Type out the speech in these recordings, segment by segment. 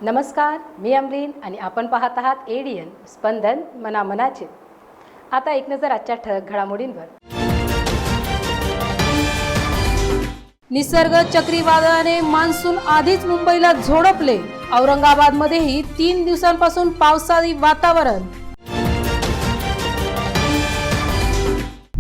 नमस्कार, मी अमरीन आणि आपण पाहत आहात एडीएन स्पंदन मनामनाचे। आता एक नजर आजच्या ठळक घडामोडींवर। निसर्ग चक्रीवादळाने मान्सून आधीच मुंबईला झोडपले। औरंगाबादमध्येही 3 दिवसांपासून पावसाळी वातावरण।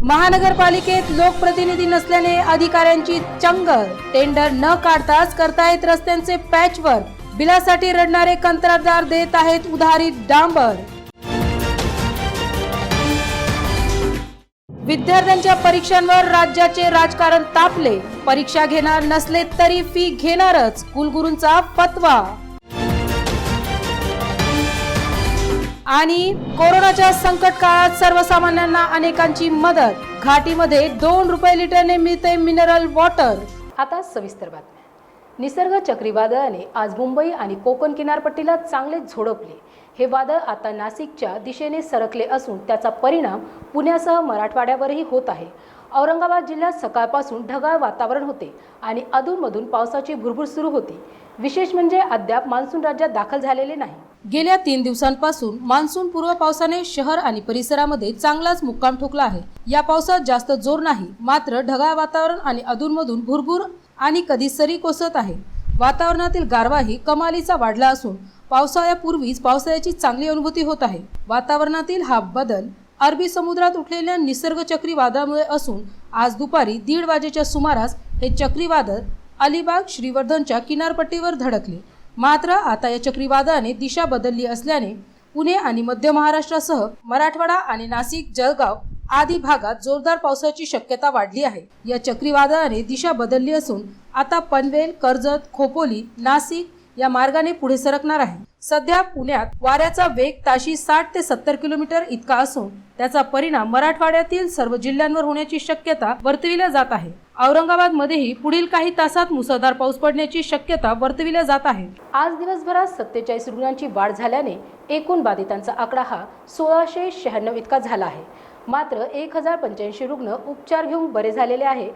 महानगरपालिकेत लोकप्रतिनिधी नसल्याने अधिकाऱ्यांची चंगळ। टेंडर न काढताच करतायत रस्त्यांचे पॅचवर्क। बिलासाठी रडणारे कंत्राटदार देत आहेत उधारी डांबर। विद्यार्थ्यांच्या परीक्षांवर राज्याचे राजकारण तापले। परीक्षा घेणार नसले तरी फी घेणारच, कुलगुरूंचा फतवा। आणि कोरोनाच्या संकट काळात सर्वसामान्यांना अनेकांची मदत। घाटीमध्ये 2 रुपये लिटरने मिळते मिनरल वॉटर। आता सविस्तर बातम्या। निसर्ग चक्रीवादळाने आज मुंबई आणि कोकण किनारपट्टीला चांगले झोडपले। हे वादळ आता नाशिकच्या दिशेने सरकले असून त्याचा परिणाम पुण्यासह मराठवाड्यावरही होत आहे। औरंगाबाद जिल्ह्यात सकाळपासून ढगाळ वातावरण होते आणि अधूनमधून पावसाची भुरभुर सुरू होती। विशेष म्हणजे अद्याप मान्सून राज्यात दाखल झालेले नाही। गेल्या 3 दिवसांपासून मान्सून पूर्व पावसाने शहर आणि परिसरामध्ये चांगलाच मुक्काम ठोकला आहे। या पावसात जास्त जोर नाही, मात्र ढगाळ वातावरण आणि अधूनमधून भुरभुर आणि कधी सरी कोसळत आहे। वातावरणातील गारवाही कमालीचा वाढला असून पावसाळ्यापूर्वीच पावसाळ्याची चांगली अनुभूती होत आहे। वातावरणातील हा बदल अरबी समुद्रात उठलेल्या निसर्ग चक्रीवादळामुळे असून आज दुपारी 1:30 वाजेच्या सुमारास हे चक्रीवादळ अलिबाग श्रीवर्धनच्या किनारपट्टीवर धडकले। मात्र आता या चक्रीवादळाने दिशा बदलली असल्याने पुणे आणि मध्य महाराष्ट्रासह मराठवाडा आणि नाशिक जळगाव आदी भागात जोरदार पावसाची शक्यता वाढली आहे। या चक्रीवादळाने दिशा बदलली असून आता पनवेल, कर्जत, खोपोली, नाशिक या मार्गाने पुढे सरकणार आहे। सध्या पुण्यात वाऱ्याचा वेग ताशी 60 ते 70 किलोमीटर इतका असून त्याचा परिणाम मराठवाड्यातील सर्व जिल्ह्यांवर होण्याची शक्यता वर्तविली जात आहे। औरंगाबाद मध्येही पुढील काही तासात मुसळधार पाऊस पडण्याची शक्यता वर्तविली जात आहे। आज दिवसभरात 47 रुग्णांची वाढ झाल्याने एकूण बाधितांचा आकडा हा 1696 इतका झाला आहे। मात्र 1085 रुग्ण उपचार घेऊन बरे झालेले आहे।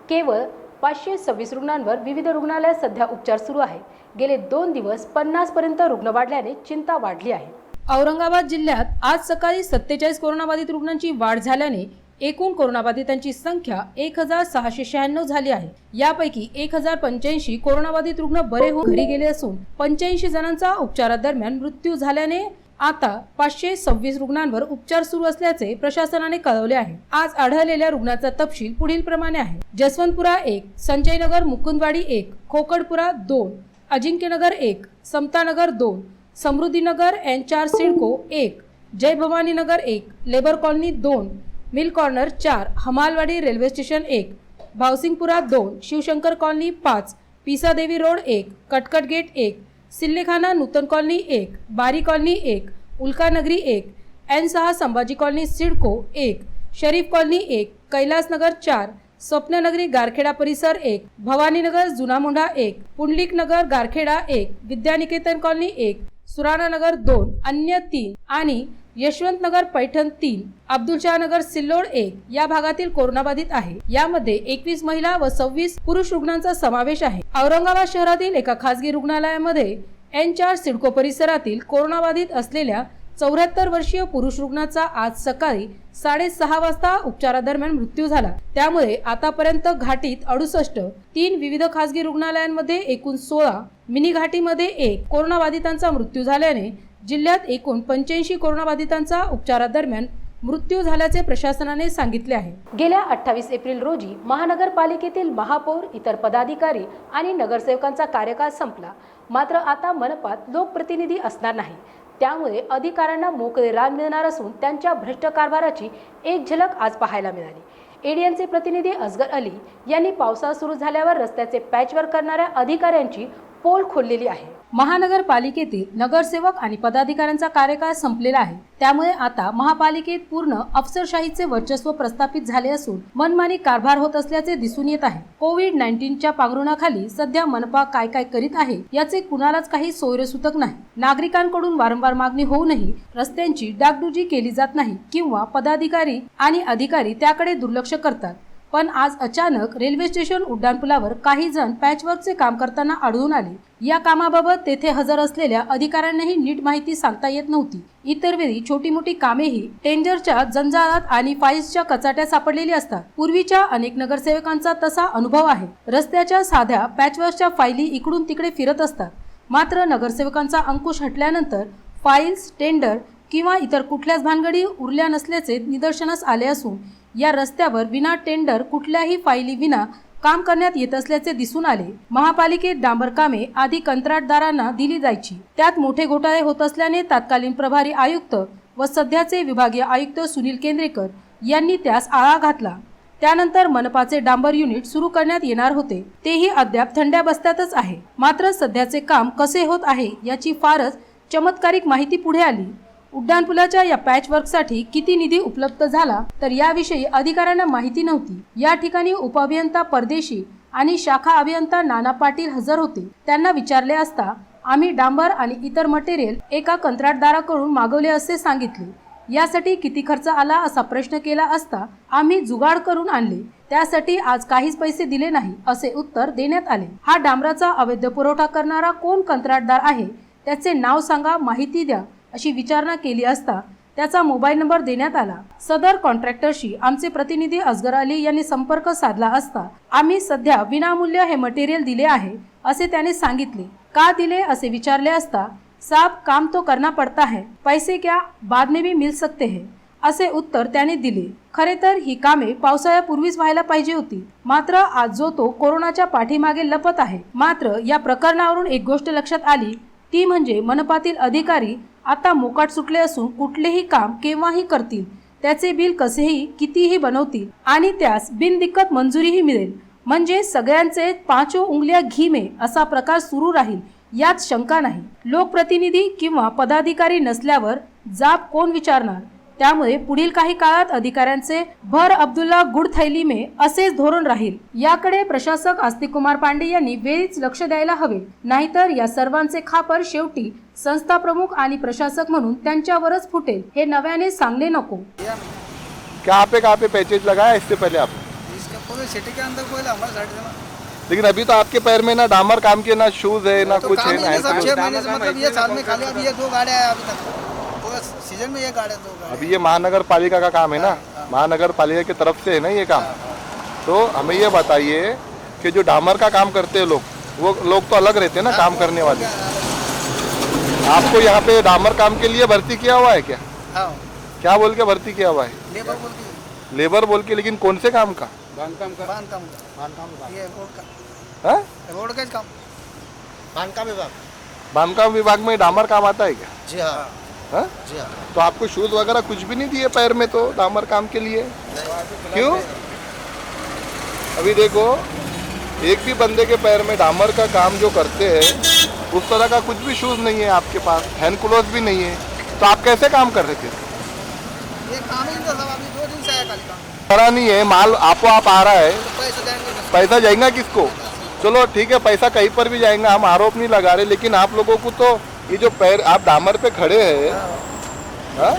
केवळ 526 रुग्णांवर विविध रुग्णालयात सध्या उपचार सुरू आहे। गेले 2 दिवस 50 पर्यंत रुग्ण वाढल्याने चिंता वाढली आहे। औरंगाबाद जिल्ह्यात आज सकाळी 47 कोरोनाबाधित रुग्णांची वाढ झाल्याने एकूण कोरोनाबाधितांची संख्या 1696 झाली आहे। यापैकी 1085 कोरोनाबाधित रुग्ण बरे होऊन घरी गेले असून 85 जणांचा उपचारादरम्यान मृत्यू झाल्याने आता 526 रुग्णांवर उपचार सुरू असल्याचे प्रशासनाने कळवले आहे। आज आढळलेल्या रुग्णांचा तपशील पुढील प्रमाणे आहे। Jaswantpura 1, Sanjaynagar Mukundwadi 1, Khokadpura 2, Ajinkyanagar 1, Samtanagar 2, Samruddhinagar N4 CIDCO 1, Jai Bhavani Nagar 1, labour colony 2, mill corner 4, Hamalwadi railway station 1, Bhavsinghpura 2, Shivshankar colony 5, Pisadevi road 1, Katkat gate 1, Sillekhana Nutan colony 1, Bari colony 1, Ulkanagari 1, N6 Sambhaji colony CIDCO 1, Sharif colony 1, Kailasnagar 4, Swapnanagari Garkheda परिसर 1, भवानीनगर जुनामोंढा 1, पुंडलिक नगर गारखेडा 1, विद्यानिकेतन कॉलनी 1, सुराणा नगर 2, अन्य 3 आणि यशवंत नगर पैठण 3, अब्दुलशाह नगर सिल्लोड 1 या भागातील कोरोनाबाधित आहे। यामध्ये 21 महिला व 26 पुरुष रुग्णांचा समावेश आहे। औरंगाबाद शहरातील एका खासगी रुग्णालयामध्ये N4 सिडको परिसरातील कोरोनाबाधित असलेल्या 74 वर्षीय पुरुष रुग्णाचा आज सकाळी 6:30 वाजता उपचारादरम्यान मृत्यू झाला। त्यामुळे आतापर्यंत घाटीत 68, 3 विविध खासगी रुग्णालयांमध्ये एकूण 16, मिनी घाटीमध्ये 1 कोरोनाबाधितांचा मृत्यू झाल्याने जिल्ह्यात एकूण 85 कोरोनाबाधितांचा उपचारादरम्यान मृत्यू झाल्याचे प्रशासनाने सांगितले आहे। गेल्या 28 एप्रिल रोजी महानगरपालिकेतील महापौर, इतर पदाधिकारी आणि नगरसेवकांचा कार्यकाळ संपला। मात्र आता मनपात लोकप्रतिनिधी असणार नाही, त्यामुळे अधिकाऱ्यांना मोकळे रान मिळणार असून त्यांच्या भ्रष्ट कारभाराची एक झलक आज पाहायला मिळाली। एडीएनचे प्रतिनिधी असगर अली यांनी पावसाळा सुरू झाल्यावर रस्त्याचे पॅचवर्क करणाऱ्या अधिकाऱ्यांची पोल खोललेली आहे। महानगरपालिकेतील नगरसेवक आणि पदाधिकाऱ्यांचा कार्यकाळ संपलेला आहे, त्यामुळे आता महापालिकेत पूर्ण अफसरशाहीचे वर्चस्व प्रस्थापित झाले असून मनमानी कारभार होत असल्याचे दिसून येत आहे। कोविड-19च्या पांघरुणाखाली सध्या मनपा काय काय करीत आहे याचे कुणालाच काही सोयरेसूतक नाही। नागरिकांकडून वारंवार मागणी होऊनही रस्त्यांची डागडुजी केली जात नाही किंवा पदाधिकारी आणि अधिकारी त्याकडे दुर्लक्ष करतात। पण आज अचानक रेल्वे स्टेशन उड्डाणपुलावर काही जण पॅचवर्कचे काम करताना आढळून आले. या कामाबाबत तेथे हजर असलेल्या अधिकाऱ्यांनाही नीट माहिती सांगता येत नव्हती. इतर वेळी छोटी मोठी कामेही टेंडरच्या जंजाळात आणि फाईल्सच्या कचाट्यात सापडलेली असतात. पूर्वीच्या अनेक नगरसेवकांचा तसा अनुभव आहे. रस्त्याच्या साध्या पॅचवर्कच्या फाईली इकडून तिकडे फिरत असतात. मात्र नगरसेवकांचा अंकुश हटल्यानंतर फाईल्स, टेंडर किंवा इतर कुठल्याच भानगडी उरल्या नसल्याचे निदर्शनास आले असून या रस्त्यावर विना टेंडर कुठल्याही फाईली विना काम करण्यात येत असल्याचे दिसून आले. महापालिकेत डांबर कामे आधी कंत्राटदारांना दिली जायची. त्यात मोठे घोटाळे होत असल्याने तत्कालीन प्रभारी आयुक्त व सध्याचे विभागीय आयुक्त सुनील केंद्रेकर यांनी त्यास आळा घातला. त्यानंतर मनपाचे डांबर युनिट सुरू करण्यात येणार होते. तेही अद्याप थंड्या बस्त्यातच आहे. मात्र सध्याचे काम कसे होत आहे याची फारच चमत्कारिक माहिती पुढे आली. उड्डाणपुलाच्या या पॅचवर्कसाठी किती निधी उपलब्ध झाला तर याविषयी अधिकाऱ्यांना माहिती नव्हती. या ठिकाणी उपअभियंता परदेशी आणि शाखा अभियंता नाना पाटील हजर होते. त्यांना विचारले असता आम्ही डांबर आणि इतर मटेरियल एका कंत्राटदाराकडून मागवले असे सांगितले. यासाठी किती खर्च आला असा प्रश्न केला असता आम्ही जुगाड करून आणले, त्यासाठी आज काहीच पैसे दिले नाही असे उत्तर देण्यात आले. हा डांबराचा अवैध पुरवठा करणारा कोण कंत्राटदार आहे त्याचे नाव सांगा, माहिती द्या अशी विचारणा केली असता त्याचा मोबाईल नंबर देण्यात आला. सदर कॉन्ट्रॅक्टरशी आमचे प्रतिनिधी असगर अली यांनी संपर्क साधला असता आम्ही सध्या विनामूल्य हे मटेरियल दिले आहे असे त्याने सांगितले. का दिले असे विचारले असता साहब काम तो करना पड़ता है, पैसे क्या बाद में भी मिल सकते हैं असे उत्तर त्याने दिले. खरे तर ही कामे पावसाळ्यापूर्वीच व्हायला पाहिजे होती. मात्र आज जो तो कोरोनाच्या पाठीमागे लपत आहे. मात्र या प्रकरणावरून एक गोष्ट लक्षात आली ती म्हणजे मनपातील अधिकारी आता मोकाट सुटले असून कुठलेही काम केव्हाही करतील, त्याचे बिल कसेही कितीही बनवतील आणि त्यास बिनदिक्कत मंजुरीही मिळेल. म्हणजे सगळ्यांचे पाचो उंगलिया घी में असा प्रकार सुरू राहील यात शंका नाही. लोकप्रतिनिधी किंवा पदाधिकारी नसल्यावर जाब कोण विचारणार? त्यामुळे पुढील काही काळात अधिकाऱ्यांचे भर अब्दुल्ला गुड थैली में असेच धोरण राहील. याकडे प्रशासक आस्तिक कुमार पांडे यांनी वेळीच लक्ष द्यायला हवे. नाहीतर या सर्वांचे खापर शेवटी संस्था प्रमुख आणि प्रशासक म्हणून त्यांच्यावरच फुटेल. हे नव्याने सांगले नको. कहाँ पे पैकेज लगाया इससे पहले आप? इसका पूरे सिटी के अंदर कोई हमारे साइड से ना, लेकिन अभी तो आपके पैर में ना डामर काम के, ना शूज है, ना तो कुछ काम है, ही ना नहीं, सब है। 6 महीने से मतलब ये साल में खाली अभी ये 2 गाड़ियां हैं अभी तक पूरा सीजन में, ये गाड़ियां 2 गाड़ियां। अभी ये महानगर पालिका का काम है ना, महानगर पालिका की तरफ से है ना ये काम। तो हमें ये बताइए कि जो डामर का काम करते हैं लोग, वो लोग तो अलग रहते हैं ना काम करने वाले। आपको यहाँ पे डामर काम के लिए भर्ती किया हुआ है क्या? हाँ, क्या बोल के भर्ती किया हुआ है? लेबर बोल के, लेबर बोल के, लेकिन कौन से काम का? बांधकाम का, ये रोड का, हाँ? रोड का काम, बांधकाम विभाग में डामर काम आता है क्या? जी हाँ, हाँ? जी हाँ। तो आपको शूज वगैरह कुछ भी नहीं दिए पैर में तो डामर काम के लिए? क्यों? अभी देखो, एक भी बंदे के पैर में डामर का काम जो करते हैं उस तरह का कुछ भी शूज नहीं है आपके पास, हैंड ग्लोव्स भी नहीं है, तो आप कैसे काम कर रहे थे? ये काम ही नहीं था सब, अभी 2 दिन से आया खाली काम। पता नहीं है, माल आपको आप आ रहा है, तो पैसे देंगे तो पैसा जाएगा किसको? चलो ठीक है, पैसा कहीं पर भी जाएगा, हम आरोप नहीं लगा रहे, लेकिन आप लोगों को तो ये जो पैर आप डामर पे खड़े हैं, हाँ?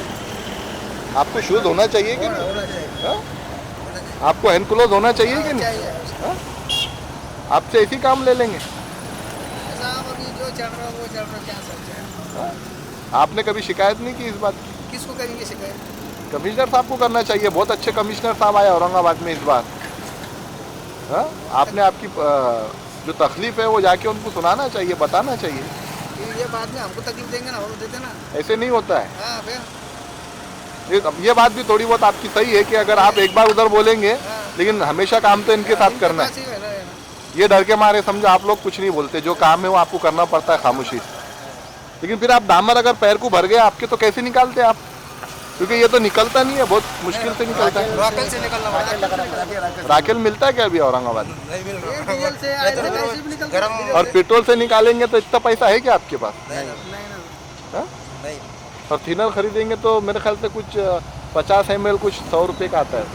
आपको शूज होना चाहिए कि नहीं? होना चाहिए, हाँ? आपको हैंड ग्लोव्स होना चाहिए कि नहीं? चाहिए। हाँ? आपसे ऐसी काम ले लेंगे? ऐसा अभी जो चल रहा है वो चल रहा है, क्या सकते हैं। हाँ? आपने कभी शिकायत नहीं की इस बात की? किसको करेंगे शिकायत? कमिश्नर साहब को करना चाहिए, बहुत अच्छे कमिश्नर साहब आए औरंगाबाद में इस बार। हाँ? आपने आपकी जो तकलीफ है वो जाके उनको सुनाना चाहिए, बताना चाहिए। कि ये बाद में हमको तकलीफ देंगे ना, वो देते ना। ऐसे नहीं होता है। हाँ फिर ये बात भी थोड़ी बहुत आपकी सही है कि अगर आप एक बार उधर बोलेंगे, लेकिन हमेशा काम तो इनके साथ करना है। पास ही है ना। ये डर के मारे समझो आप लोग कुछ नहीं बोलते, जो काम है वो आपको करना पड़ता है खामोशी से। लेकिन फिर आप डामर अगर पैर को भर गए आपके तो कैसे निकालते आप? क्योंकि ये तो निकलता नहीं है, बहुत मुश्किल से निकलता है। राकेल से निकलना पड़ता है। राकेल मिलता है क्या अभी औरंगाबाद में? ये डीजल से आए थे, कैसे भी निकलता है। और पेट्रोल से निकालेंगे तो इतना पैसा है क्या आपके पास? नहीं ना, हाँ? नहीं। और थिनर खरीदेंगे तो मेरे ख्याल से कुछ 50 ml कुछ 100 रुपये का आता है,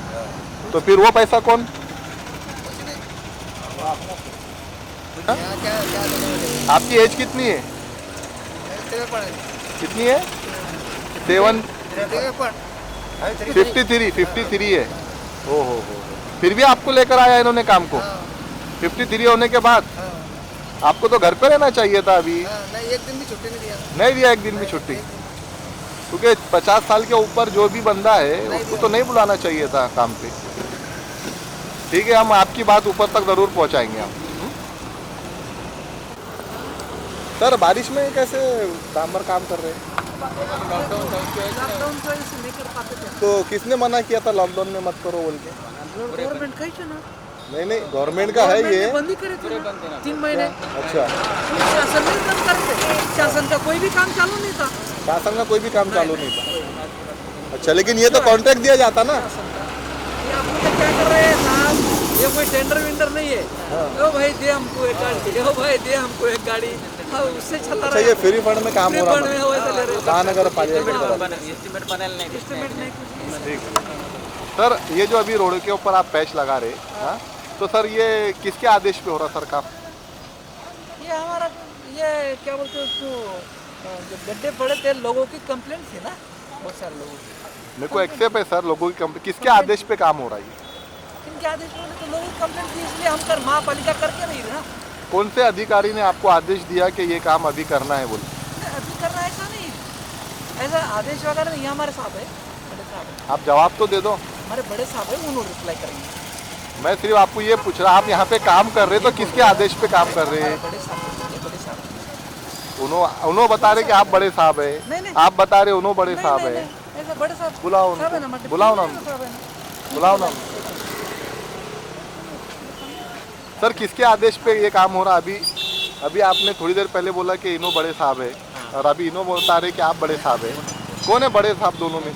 तो फिर वो पैसा कौन? हाँ? यहाँ क्या देंगे? आपकी एज कितनी है? तेरे पर कितनी है? 7 तेरे पर 53 है। ओ हो। फिर भी आपको लेकर आया इन्होंने काम को। 53 होने के बाद हाँ, आपको तो घर पे रहना चाहिए था अभी। हाँ, नहीं एक दिन भी छुट्टी नहीं दिया। नहीं दिया एक दिन भी छुट्टी, क्योंकि 50 साल के ऊपर जो भी बंदा है उसको तो नहीं बुलाना चाहिए था काम पे। ठीक है, हम आपकी बात ऊपर तक जरूर पहुंचाएंगे हम। सर बारिश में कैसे डामर काम कर रहे हैं? लॉकडाउन तो ऐसे नहीं कर पाते थे। तो किसने मना किया था लॉकडाउन में मत करो बोल के? गवर्नमेंट का ही था ना। नहीं गवर्नमेंट का है ये। बंद ही करे थे ना 3 महीने। अच्छा, शासन नहीं काम करते, शासन का कोई भी काम चालू नहीं था। शासन का कोई भी काम चालू नहीं था। अच्छा, लेकिन ये तो कॉन्ट्रैक्ट दिया जाता ना। ये आप लोग क्या कर रहे हैं साहब? ये कोई टेंडर वेंडर नहीं है। ओ भाई दे हमको एक गाड़ी, ओ भाई दे हमको एक गाड़ी, हाँ उससे चल रहा अच्छा, है। ये फ्री फंड में काम हो रहा फंड में है वैसे ले रहे हैं। महानगर पालिका की तरफ। एस्टिमेट नहीं कुछ नहीं। ठीक। सर ये जो अभी रोड के ऊपर आप पैच लगा रहे, हाँ, तो सर ये किसके आदेश पे हो रहा सर काम? ये हमारा ये क्या बोलते हैं उसको, जो गड्ढे पड़े थे लोगों की कंप्लेंट थी ना, बहुत सारे लोगों की। मेरे को एक्सेप्ट है सर, लोगों की कंप्लेंट किसके आदेश पे काम हो रहा है? किनके आदेश में? तो लोगों की कंप्लेंट थी, इसलिए हम कर महापालिका करके नहीं रहे ना। कौन से अधिकारी ने आपको आदेश दिया कि ये काम अभी करना है बोल? अभी करना ऐसा नहीं, ऐसा आदेश वगैरह नहीं। ये हमारे साहब है, बड़े साहब है, आप जवाब तो दे दो। हमारे बड़े साहब है, उन्होंने रिप्लाई करेंगे। मैं सिर्फ आपको ये पूछ रहा, आप यहाँ पे काम कर रहे तो किसके आदेश पे काम कर रहे हैं? बड़े साहब है, ये बड़े साहब है। उन्होंने बता रहे कि आप बड़े साहब नहीं, है, नहीं। आप बता रहे उन्होंने बड़े साहब नहीं, है। नहीं, ऐसा बड़े साहब बुलाओ साहब है ना, उनको, मतलब बुलाओ ना साहब है ना। बुलाओ ना। सर किसके आदेश पे ये काम हो रहा? अभी आपने थोड़ी देर पहले बोला कि इनो बड़े साहब है, और अभी इनो बता रहे कि आप बड़े साहब है। कौन है बड़े साहब दोनों में?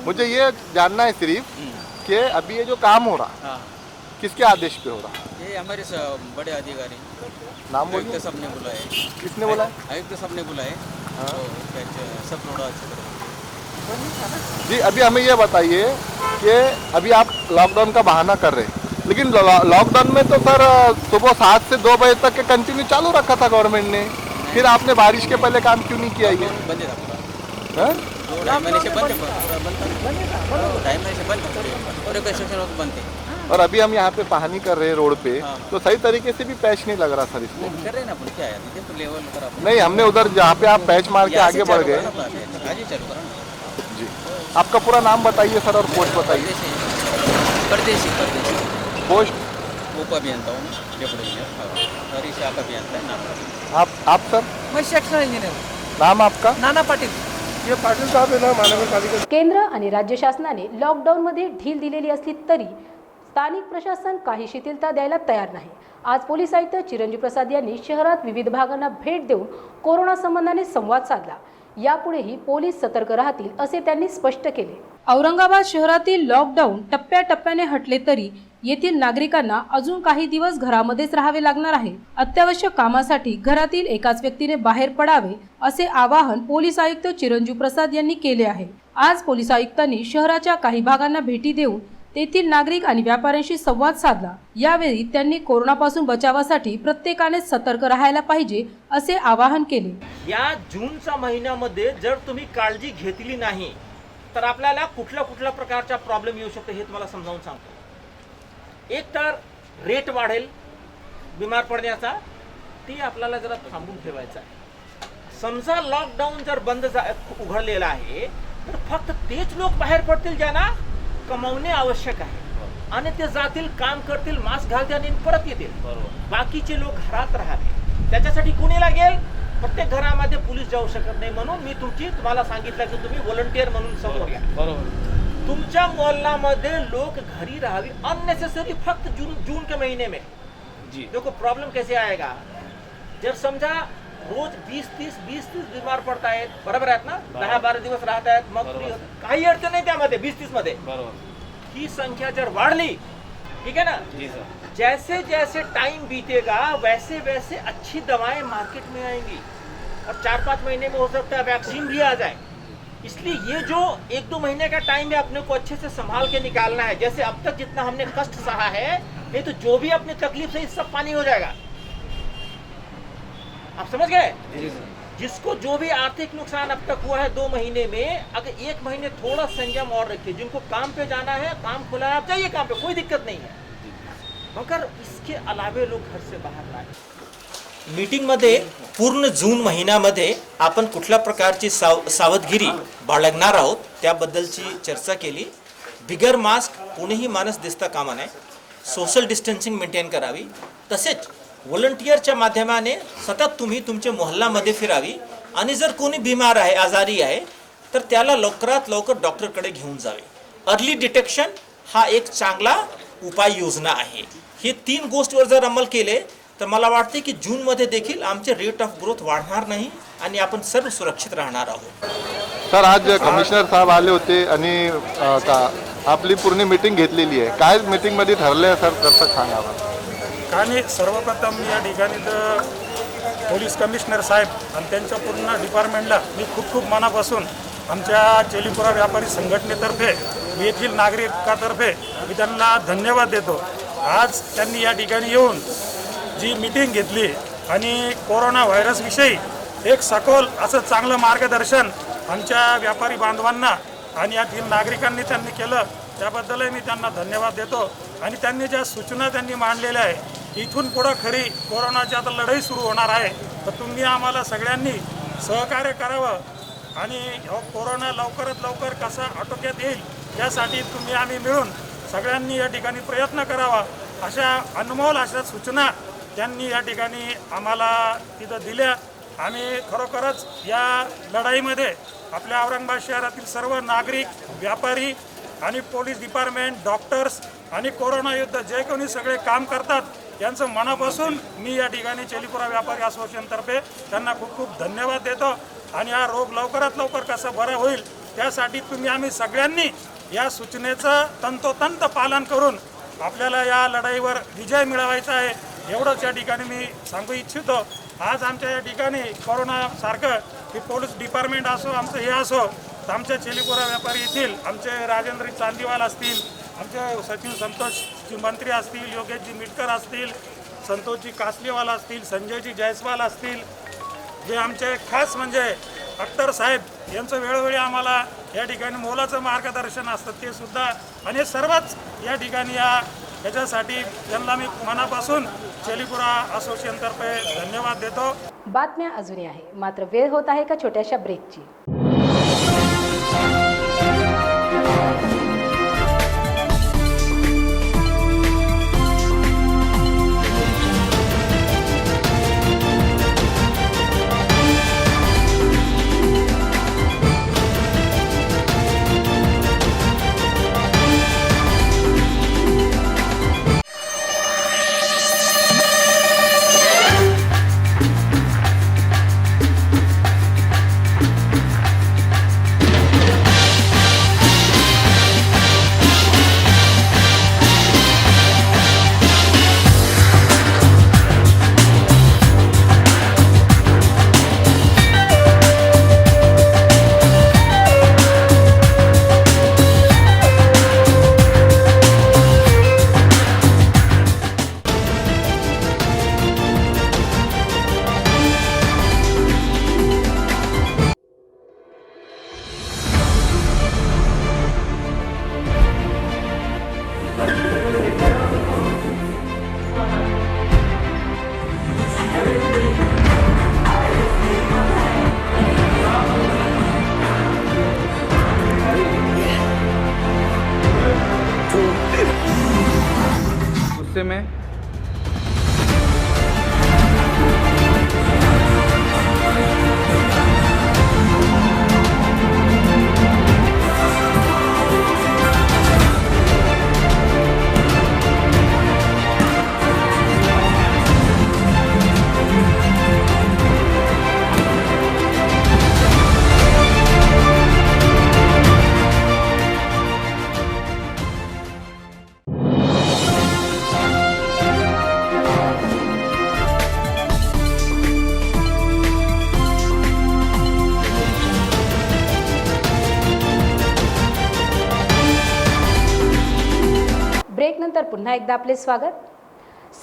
मुझे ये जानना है सिर्फ कि अभी ये जो काम हो रहा हाँ, किसके आदेश पे हो रहा? ये हमारे बड़े अधिकारी नाम आयुक्त बोलिए। साहब ने बुलाए। किसने बोला? आयुक्त साहब ने बुलाए। हाँ। तो पैच सब थोड़ा अच्छी तरह। जी अभी हमें ये बताइए कि अभी आप लॉकडाउन का बहाना कर रहे हैं, लेकिन लॉकडाउन में तो सर सुबह 7 से 2 बजे तक के कंटिन्यू चालू रखा था गवर्नमेंट ने। फिर आपने बारिश के पहले काम क्यों नहीं किया ये? बंद था पूरा, हाँ? 2-2.5 महीने से बंद था, पूरा बंद था, 2.5 महीने से बंद था, और कंस्ट्रक्शन वर्क बंद थे। और अभी हम यहाँ पे पानी कर रहे हैं रोड पे, हाँ। तो सही तरीके से भी पैच नहीं लग रहा सर इसमें। कर रहे हैं ना अपन, क्या है देखो तो लेवल करा। नहीं, हमने उधर जहाँ पे आप पैच मार के आगे बढ़ गए। आज ही चालू करा ना। जी, आपका पूरा नाम बताइए सर और पोस्ट बताइए। परदेशी पोस्ट उप अभियंता हूँ, डेप्यूटी इंजीनियर, हरी शाखा अभियंता है नाम। आप सर? मैं सेक्शनल इंजिनियर, नाम आपका? नाना पाटील। ये पाटील साहब है ना महानगर पालिका? केंद्र आणि राज्य शासनाने लॉकडाऊनमध्ये ढील दिलेली असली तरी स्थानिक प्रशासन काही शिथिलता द्यायला तयार नाही। आज पोलीस आयुक्त चिरंजीव प्रसाद यांनी शहरात विविध भागांना भेट देऊन कोरोना संबंधाने संवाद साधला। यापुढेही पोलीस सतर्क राहतील असे त्यांनी स्पष्ट केले। औरंगाबाद शहरातील लॉकडाऊन टप्प्याटप्प्याने हटले तरी येथील नागरिकांना अजून काही दिवस घरामध्येच राहावे लागणार आहे। अत्यावश्यक कामासाठी घरातील एकाच व्यक्तीने बाहेर पडावे असे आवाहन पोलीस आयुक्त चिरंजीव प्रसाद यांनी केले आहे। आज पोलीस आयुक्तांनी शहराच्या काही भागांना भेटी देऊन तेथील नागरिक आणि व्यापाऱ्यांशी संवाद साधला। यावेळी त्यांनी कोरोनापासून बचावासाठी प्रत्येकाने सतर्क राहायला पाहिजे असे आवाहन केले। या जूनच्या महिन्यामध्ये जर तुम्ही काळजी घेतली नाही तर आपल्याला कुठल्या प्रकारचा प्रॉब्लेम येऊ शकतो हे तुम्हाला समजावून सांगतो। एक तर रेट वाढेल बिमार पडण्याचा, ती आपल्याला जरा थांबून ठेवायचं आहे। समजा लॉकडाऊन जर बंद उघडलेला आहे तर फक्त तेच लोक बाहेर पडतील ज्यांना कमावणे आवश्यक आहे, आणि ते जातील, काम करतील, मास्क घालतील आणि परत येतील। बाकीचे लोक घरात राहावे, त्याच्यासाठी कोणी लागेल? प्रत्येक घरामध्ये पोलीस जाऊ शकत नाही, म्हणून मी तुम्हाला सांगितलं की तुम्ही व्हॉलंटियर म्हणून समोर या। तुमच्या मोहल्लामध्ये लोक घरी राहावे अननेसेसरी, फक्त जून के महीने में जी। देखो प्रॉब्लम कैसे आएगा, जर समजा रोज 20-30 बीमार पडत आहेत, बरोबर आहेत ना, 10-12 दिवस राहत आहेत, मग काही अडचण नाही त्यामध्ये 20-30 मध्ये। ही संख्या जर वाढली, ठीक है ना जी सर, जैसे जैसे टाइम बीतेगा वैसे वैसे अच्छी दवाएं मार्केट में आएंगी, और 4-5 महीने में हो सकता है वैक्सीन भी आ जाए। इसलिए ये जो 1-2 महीने का टाइम है अपने को अच्छे से संभाल के निकालना है। जैसे अब तक जितना हमने कष्ट सहा है, नहीं तो जो भी अपनी तकलीफ से सब पानी हो जाएगा। आप समझ गए? जिसको जो भी आर्थिक नुकसान अब तक हुआ है 2 महीने में, अगर 1 महीने थोड़ा संयम और रखिए, जिनको काम पे जाना है, काम खुला है, आप जाइए काम पे, कोई दिक्कत नहीं है, मगर इसके अलावे लोग घर से बाहेर ना आए। मीटिंगमध्ये पूर्ण जून महिन्यामध्ये आपण कुठल्या प्रकारची सावधगिरी बाळगणार आहोत त्याबद्दलची चर्चा केली। बिगर मास्क कोणीही माणूस दिसता कामा नये, सोशल डिस्टन्सिंग मेंटेन करावी, तसेच व्हॉलंटियरच्या माध्यमाने सतत तुम्ही तुमच्या मोहल्ल्यामध्ये फिरावी आणि जर कोणी बिमार आहे, आजारी आहे, तर त्याला लवकरात लवकर डॉक्टरकडे घेऊन जावे। अर्ली डिटेक्शन हा एक चांगला उपाययोजना आहे। हे 3 गोष्टीवर जर अंमल केले तर मला वाटते की जूनमध्ये देखील आमचे रेट ऑफ ग्रोथ वाढणार नाही आणि आपण सर्व सुरक्षित राहणार आहोत। सर आज कमिशनर साहेब आले होते आणि आपली पूर्ण मीटिंग घेतलेली आहे, काय मीटिंगमध्ये ठरलं आहे सर, कसं सांगावं? आणि सर्वप्रथम या ठिकाणी तर पोलीस कमिशनर साहेब आणि त्यांच्या पूर्ण डिपार्टमेंटला मी खूप खूप मनापासून आमच्या चेलीपुरा व्यापारी संघटनेतर्फे, येथील नागरिकातर्फे मी त्यांना धन्यवाद देतो। आज त्यांनी या ठिकाणी येऊन जी मीटिंग घेतली आणि कोरोना व्हायरसविषयी एक सखोल असं चांगलं मार्गदर्शन आमच्या व्यापारी बांधवांना आणि यातील नागरिकांनी त्यांनी केलं, त्याबद्दलही मी त्यांना धन्यवाद देतो। आणि त्यांनी ज्या सूचना त्यांनी मांडलेल्या आहे, इथून पुढं खरी कोरोनाची आता लढाई सुरू होणार आहे, तर तुम्ही आम्हाला सगळ्यांनी सहकार्य करावं आणि कोरोना लवकरात लवकर कसा आटोक्यात येईल यासाठी तुम्ही आम्ही मिळून सगळ्यांनी या ठिकाणी प्रयत्न करावा, अशा अनमोल अशा सूचना त्यांनी या ठिकाणी आम्हाला तिथं दिल्या। आम्ही खरोखरच या लढाईमध्ये आपल्या औरंगाबाद शहरातील सर्व नागरिक, व्यापारी आणि पोलीस डिपार्टमेंट, डॉक्टर्स आणि कोरोना युद्ध जे कोणी सगळे काम करतात यांचं मनापासून मी या ठिकाणी चेलीपुरा व्यापारी असोसिएशनतर्फे त्यांना खूप खूप धन्यवाद देतो। आणि हा रोग लवकरात लवकर कसा बरा होईल त्यासाठी तुम्ही आम्ही सगळ्यांनी या सूचनेचं तंतोतंत पालन करून आपल्याला या लढाईवर विजय मिळवायचा आहे, एवढंच या ठिकाणी मी सांगू इच्छितो। आज आमच्या या ठिकाणी कोरोनासारखं की पोलीस डिपार्टमेंट असो, आमचं हे असो, तर आमच्या चेलीपुरा व्यापारी येथील आमचे राजेंद्र चांदीवाल असतील, आमचे सचिव संतोषजी मंत्री असतील, योगेशजी मिटकर असतील, संतोषजी कासलीवाल असतील, संजयजी जयस्वाल असतील, जे आमचे खास म्हणजे अख्तर साहेब यांचं वेळोवेळी आम्हाला या ठिकाणी मोलाचं मार्गदर्शन असतं, ते सुद्धा आणि सर्वच या ठिकाणी याच्यासाठी त्यांना मी मनापासून चेलीपुरा असोसिएशनतर्फे धन्यवाद देतो। बातम्या अजूनही आहे, मात्र वेळ होत आहे का छोट्याशा ब्रेकची। गुस्से में ब्रेकनंतर पुन्हा एकदा आपले स्वागत।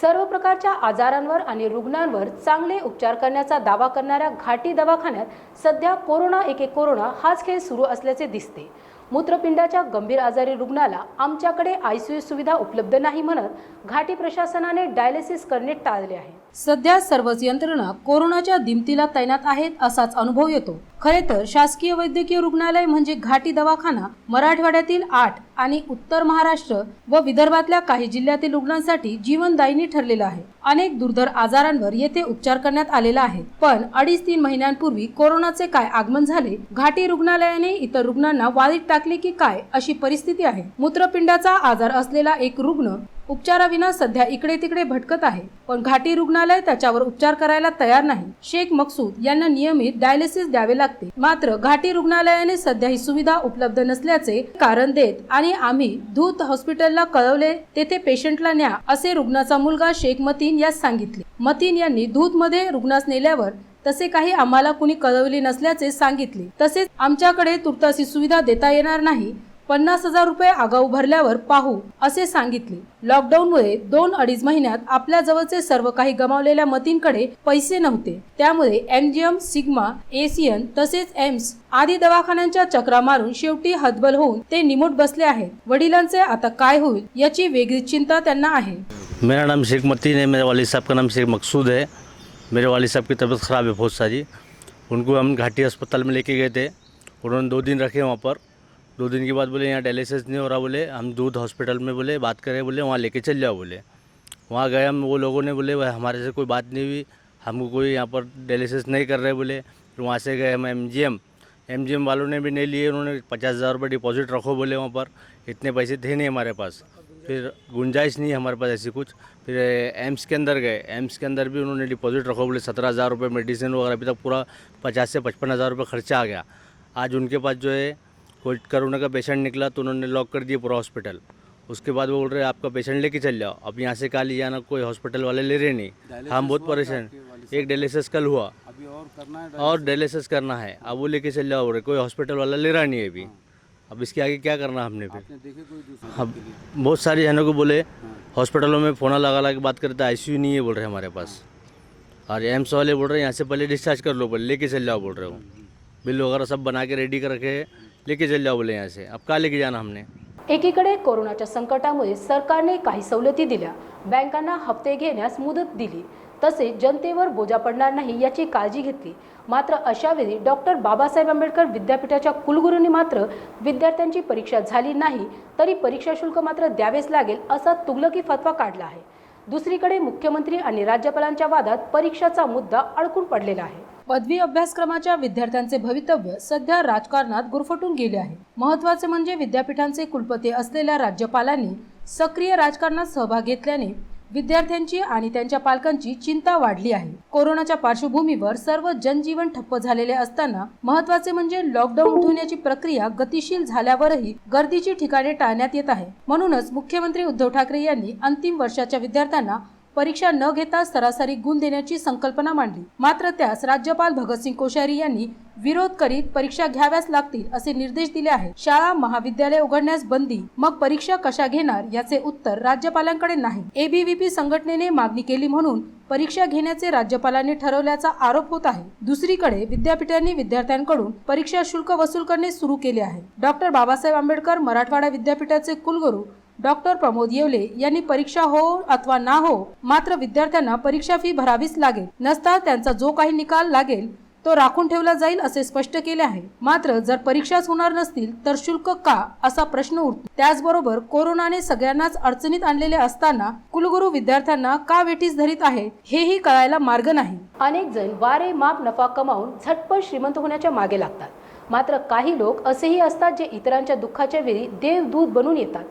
सर्व प्रकारच्या आजारांवर आणि रुग्णांवर चांगले उपचार करण्याचा दावा करणाऱ्या घाटी दवाखान्यात सध्या कोरोना एके कोरोना हाच खेळ सुरू असल्याचे दिसते. मूत्रपिंडाच्या गंभीर आजारी रुग्णाला आमच्याकडे ICU सुविधा उपलब्ध नाही म्हणत घाटी प्रशासनाने डायलिसिस करणे टाळले आहे. सध्या सर्वच यंत्रणा कोरोनाच्या दिमतीला तैनात आहेत असाच अनुभव येतो. खरे तर शासकीय वैद्यकीय रुग्णालय म्हणजे घाटी दवाखाना मराठवाड्यातील 8 आणि उत्तर महाराष्ट्र व विदर्भातल्या काही जिल्ह्यातील रुग्णांसाठी जीवनदायिनी ठरलेला आहे. अनेक दुर्धर आजारांवर येथे उपचार करण्यात आलेला आहे. पण 2.5-3 महिन्यांपूर्वी कोरोनाचे काय आगमन झाले, घाटी रुग्णालयाने इतर रुग्णांना वाळीत टाकले की काय अशी परिस्थिती आहे. मूत्रपिंडाचा आजार असलेला एक रुग्ण उपचाराविना सध्या इकडे तिकडे भटकत आहे, पण घाटी रुग्णालय त्याच्यावर उपचार करायला तयार नाही. शेख मकसूद यांना नियमित डायलिसिस द्यावे लागते. मात्र घाटी रुग्णालयाने सध्या ही सुविधा उपलब्ध नसल्याचे कारण देत आणि आम्ही धूत हॉस्पिटलला कळवले, तेथे पेशंटला न्या असे रुग्णाचा मुलगा शेख मतीन यास सांगितले. मतीन यांनी धूत मध्ये रुग्णास नेल्यावर तसे काही आम्हाला कुणी कळवले नसल्याचे सांगितले. तसेच आमच्याकडे तुर्तास ही सुविधा देता येणार नाही, 50,000 रुपये आगाऊ भरल्यावर पाहू असे सांगितले. लॉकडाऊनमुळे 2-2.5 महिन्यात आपल्या जवळचे सर्व काही गमावलेल्या मतींकडे पैसे नव्हते. त्यामुळे MGM, सिग्मा, एशियन तसेच एम्स आदी दवाखान्यांच्या चक्रा मारून शेवटी हतबल होऊन ते निमूट बसले आहेत. वडिलांचे आता काय होईल याची वेगळी चिंता त्यांना आहे. मेरा नाम शेख मतीन है, मेरे वालिद साहब का नाम शेख मकसूद है. मेरे वालिद साहब की तबीयत ख़राब है बहुत सारी. उनको हम घाटी अस्पताल में लेके गए थे. उन्होंने 2 दिन रखे वहाँ पर. 2 दिन के बाद बोले यहाँ डायलिसिस नहीं हो रहा, बोले हम दूध हॉस्पिटल में बोले बात करें, बोले वहाँ लेके चल जाओ. बोले वहाँ गए हम, वो लोगों ने बोले भाई हमारे से कोई बात नहीं हुई, हमको कोई यहाँ पर डायलिसिस नहीं कर रहे बोले. फिर वहाँ से गए हम MGM वालों ने भी नहीं लिए. उन्होंने 50,000 रुपये डिपॉजिट रखो बोले. वहाँ पर इतने पैसे थे नहीं हमारे पास, फिर गुंजाइश नहीं हमारे पास ऐसी कुछ. फिर एम्स के अंदर गए. एम्स के अंदर भी उन्होंने डिपॉजिट रखो बोले. 17,000 रुपये मेडिसिन वगैरह, अभी तक पूरा 50 से 55,000 रुपये खर्चा आ गया. आज उनके पास जो है कोई कोरोना का पेशेंट निकला तो उन्होंने लॉक कर दिया पूरा हॉस्पिटल. उसके बाद वो बोल रहे आपका पेशेंट लेके चल जाओ. अब यहाँ से कल जाना, कोई हॉस्पिटल वाले ले रहे नहीं. हम बहुत परेशान. एक डायलिसिस कल हुआ और डायलिसिस करना है, अब वो लेके चल जाओ. कोई हॉस्पिटल वाला ले रहा नहीं है अभी. अब इसके आगे क्या करना हमने फिर. हम बहुत सारे जनों को बोले, हॉस्पिटलों में फ़ोन लगा के बात करते, ICU नहीं है बोल रहे हमारे पास. और एम्स वाले बोल रहे हैं यहाँ से पहले डिस्चार्ज कर लो, पहले लेके चल जाओ बोल रहे हो. बिल वगैरह सब बना के रेडी कर रखे, लेके चल जाओ बोले यहाँ से. अब का लेके जाना हमने. एकीकडे कोरोनाच्या संकटामुळे सरकारने काही सवलती दिल्या, बँकांना हप्ते घेण्यास मुदत दिली, तसेच जनतेवर बोजा पडणार नाही याची काळजी घेतली. मात्र अशा वेळी डॉक्टर बाबासाहेब आंबेडकर विद्यापीठाच्या कुलगुरूंनी मात्र विद्यार्थ्यांची परीक्षा झाली नाही तरी परीक्षा शुल्क मात्र द्यावेच लागेल असा तुगलकी फतवा काढला आहे. दुसरीकडे मुख्यमंत्री आणि राज्यपालांच्या वादात परीक्षाचा मुद्दा अडकून पडलेला आहे. पदवी अभ्यासक्रमाच्या विद्यार्थ्यांचे भवितव्य सध्या राजकारणात गुरफटून गेले आहे. महत्त्वाचे म्हणजे विद्यापीठांचे कुलपती असलेल्या राज्यपालांनी सक्रिय राजकारणात सहभाग घेतल्याने विद्यार्थ्यांची आणि त्यांच्या पालकांची चिंता वाढली आहे. कोरोनाच्या पार्श्वभूमीवर सर्व जनजीवन ठप्प झालेले असताना महत्त्वाचे म्हणजे लॉकडाऊन उठवण्याची प्रक्रिया गतिशील झाल्यावरही गर्दीची ठिकाणे टाळण्यात येत आहे. म्हणूनच मुख्यमंत्री उद्धव ठाकरे यांनी अंतिम वर्षाच्या विद्यार्थ्यांना परीक्षा न घेता सरासरी गुण देण्याची संकल्पना मांडली. मात्र त्यास राज्यपाल भगतसिंग कोश्यारी यांनी विरोध करीत परीक्षा घ्याव्याच लागतील असे निर्देश दिले आहेत. शाळा महाविद्यालय उघडण्यास बंदी, मग परीक्षा कशा घेणार याचे उत्तर राज्यपालांकडे नाही. ABVP संघटनेने मागणी केली म्हणून परीक्षा घेण्याचे राज्यपालांनी ठरवल्याचा आरोप होत आहे. दुसरीकडे विद्यापीठांनी विद्यार्थ्यांकडून परीक्षा शुल्क वसूल करणे सुरू केले आहे. डॉक्टर बाबासाहेब आंबेडकर मराठवाडा विद्यापीठाचे कुलगुरू डॉक्टर प्रमोद येवले यांनी परीक्षा हो अथवा ना हो, मात्र विद्यार्थ्यांना परीक्षा फी भरावीच लागेल, नसता त्यांचा जो काही निकाल लागेल तो राखून ठेवला जाईल असे स्पष्ट केले आहे. मात्र जर परीक्षाच होणार नसतील तर शुल्क का असा प्रश्न उठतो. त्याचबरोबर कोरोनाने सगळ्यांनाच अडचणीत आणलेले असताना कुलगुरू विद्यार्थ्यांना का वेठीस धरीत आहे हेही कळायला मार्ग नाही. अनेक जण वारे माप नफा कमावून झटपट श्रीमंत होण्याच्या मागे लागतात. मात्र काही लोक असेही असतात जे इतरांच्या दुःखाच्या वेळी देवदूत बनून येतात.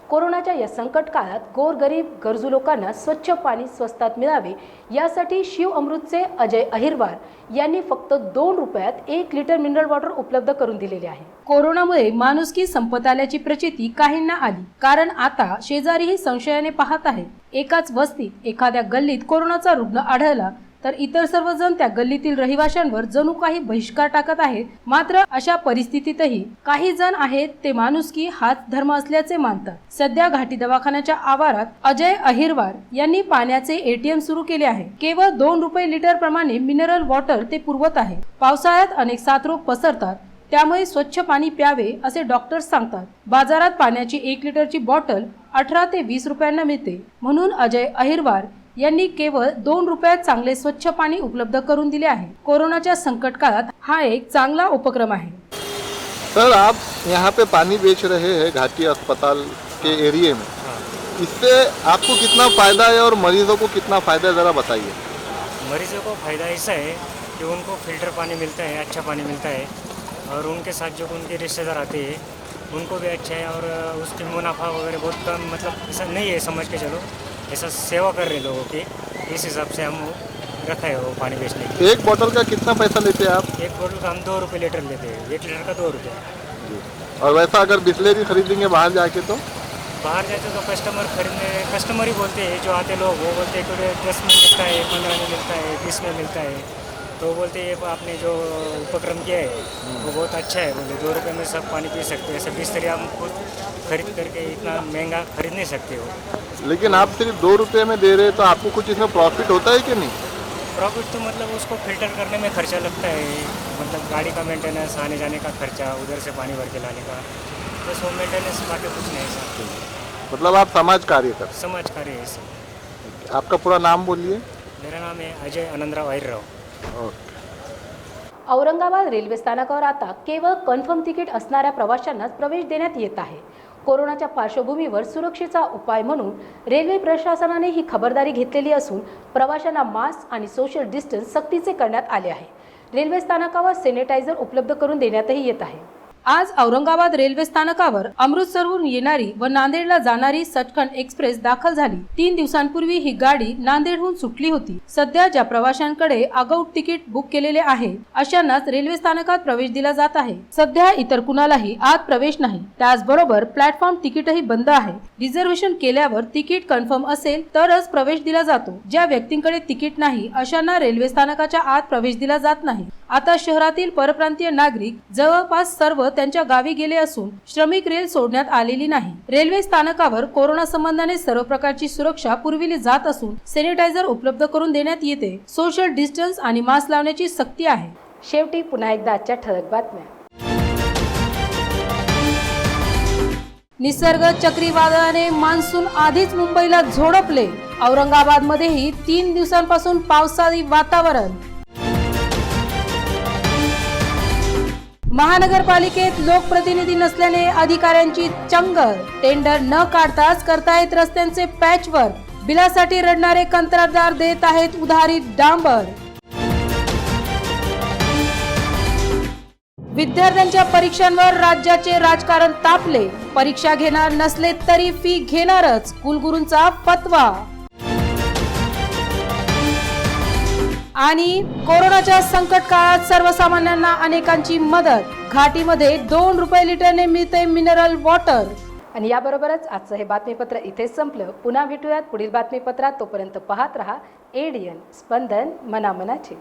कोरोनाच्या या संकट काळात गोरगरीब गरजू लोकांना स्वच्छ पाणी स्वस्तात मिळावे यासाठी शिव अमृतचे अजय अहिरवार यांनी फक्त 2 रुपयात 1 लिटर मिनरल वॉटर उपलब्ध करून दिलेले आहे. कोरोनामुळे माणुसकी संपत आल्याची प्रचिती काहींना आली, कारण आता शेजारीही संशयाने पाहत आहे. एकाच वस्तीत एखाद्या गल्लीत कोरोनाचा रुग्ण आढळला तर इतर सर्वजण त्या गल्लीतील रहिवाशांवर जणू काही बहिष्कार टाकत आहेत. मात्र अशा परिस्थितीतही काही जण आहेत ते माणुसकी हाच धर्म असल्याचे मानतात. सध्या घाटी दवाखान्याच्या आवारात अजय अहिरवार यांनी पाण्याचे ATM सुरू केले आहे. केवळ 2 रुपये लिटर प्रमाणे मिनरल वॉटर ते पुरवत आहे. पावसाळ्यात अनेक साथरोग पसरतात, त्यामुळे स्वच्छ पाणी प्यावे असे डॉक्टर्स सांगतात. बाजारात पाण्याची 1 लिटरची बॉटल 18 ते 20 रुपयांना मिळते. म्हणून अजय अहिरवार यांनी केवळ 2 रुपयात चांगले स्वच्छ पाणी उपलब्ध करून दिले आहे. कोरोनाच्या संकट काळात हा एक चांगला उपक्रम आहे. सर, आप यहाँ पे पानी बेच रहे हैं घाटी अस्पताल के एरिए में, इससे आपको कितना फ़ायदा है और मरीजों को कितना फ़ायदा है, ज़रा बताइए। मरीजों को फ़ायदा ऐसा है कि उनको फ़िल्टर पानी मिलता है, अच्छा पानी मिलता है, और उनके साथ जो उनके रिश्तेदार आते हैं उनको भी अच्छा है, और उसकी मुनाफा वगैरह बहुत कम, मतलब ऐसा नहीं है, समझ के चलो ऐसा सेवा कर रहे लोगों की, इस हिसाब से हम रखा है वो पानी बेचने की। एक बोतल का कितना पैसा लेते हैं आप? एक बोतल का हम 2 रुपये लीटर लेते हैं, 1 लीटर का 2 रुपये। और वैसा अगर बिस्लेरी खरीदेंगे बाहर जाके तो बाहर जाते तो कस्टमर ही बोलते हैं, जो आते लोग वो बोलते हैं कि 10 में मिलता है, 15 में मिलता है, 20 में मिलता है, तो बोलते हैं आपने जो उपक्रम किया है वो बहुत अच्छा है, बोले 2 रुपये में सब पानी पी सकते हैं। ऐसे बिस्लरी हम खुद खरीद करके इतना महंगा खरीद नहीं सकते हो। लेकिन आप सिर्फ 2 रुपये में दे रहे हैं, तो आपको कुछ इसमें प्रॉफिट होता है कि नहीं? प्रॉफिट तो मतलब उसको फिल्टर करने में खर्चा लगता है, मतलब गाड़ी का मेंटेनेंस, आने जाने का खर्चा, उधर से पानी भर के लाने का, बस वो मेंटेनेंस, बाकी कुछ नहीं सर। मतलब आप समाज कार्य कर? समाज कार्य है सर। आपका पूरा नाम बोलिए। मेरा नाम है अजय आनंदराव अहिरराव। औरंगाबाद रेल्वे स्थानकावर आता केवळ कन्फर्म तिकीट असणाऱ्या प्रवाशांनाच प्रवेश देण्यात येत आहे. कोरोनाच्या पार्श्वभूमीवर सुरक्षेचा उपाय म्हणून रेल्वे प्रशासनाने ही खबरदारी घेतलेली असून प्रवाशांना मास्क आणि सोशल डिस्टन्स सक्तीचे करण्यात आले आहे. रेल्वे स्थानकावर सॅनिटायझर उपलब्ध करून देण्यातही येत आहे. आज औरंगाबाद रेल्वे स्थानकावर अमृतसरहून येणारी व नांदेडला जाणारी सचखंड एक्सप्रेस दाखल झाली. 3 दिवसांपूर्वी ही गाडी नांदेडहून सुटली होती. सध्या ज्या प्रवाशांकडे आगाऊ तिकीट बुक केलेले आहे अशांनाच रेल्वे स्थानकात प्रवेश दिला जात आहे. सध्या इतर कुणालाही आत प्रवेश नाही. त्याचबरोबर प्लॅटफॉर्म तिकीटही बंद आहे. रिझर्वेशन केल्यावर तिकीट कन्फर्म असेल तरच प्रवेश दिला जातो. ज्या व्यक्तींकडे तिकीट नाही अशांना रेल्वे स्थानकाच्या आत प्रवेश दिला जात नाही. आता शहरातील परप्रांतीय नागरिक जवळपास सर्व त्यांच्या गावी गेले असून श्रमिक रेल सोडण्यात आलेली नाही. रेल्वे स्थानकावर कोरोना संबंधाने सर्व प्रकारची सुरक्षा पुरविली जात असून सॅनिटायझर उपलब्ध करून देण्यात येते. सोशल डिस्टन्स आणि मास्क लावण्याची सक्ती आहे. शेवटी पुन्हा एकदा आजच्या ठळक बातम्या. निसर्ग चक्रीवादळाने मान्सून आधीच मुंबईला झोडपले. औरंगाबादमध्येही 3 दिवसांपासून पावसाळी वातावरण. महानगरपालिकेत लोकप्रतिनिधी नसल्याने अधिकाऱ्यांची चंगळ. टेंडर न काढताच करतायत रस्त्यांचे पॅचवर्क. बिलासाठी रडणारे कंत्राटदार देत आहेत उधारीत डांबर. विद्यार्थ्यांच्या परीक्षांवर राज्याचे राजकारण तापले. परीक्षा घेणार नसले तरी फी घेणारच, कुलगुरूंचा फतवा. आणि कोरोनाच्या संकट काळात सर्वसामान्यांना अनेकांची मदत. घाटीमध्ये 2 रुपये लिटरने मिळते मिनरल वॉटर. आणि याबरोबरच आजचं हे बातमीपत्र इथेच संपलं. पुन्हा भेटूयात पुढील बातमीपत्रात. तोपर्यंत पाहत रहा ADN स्पंदन मनामनाचे.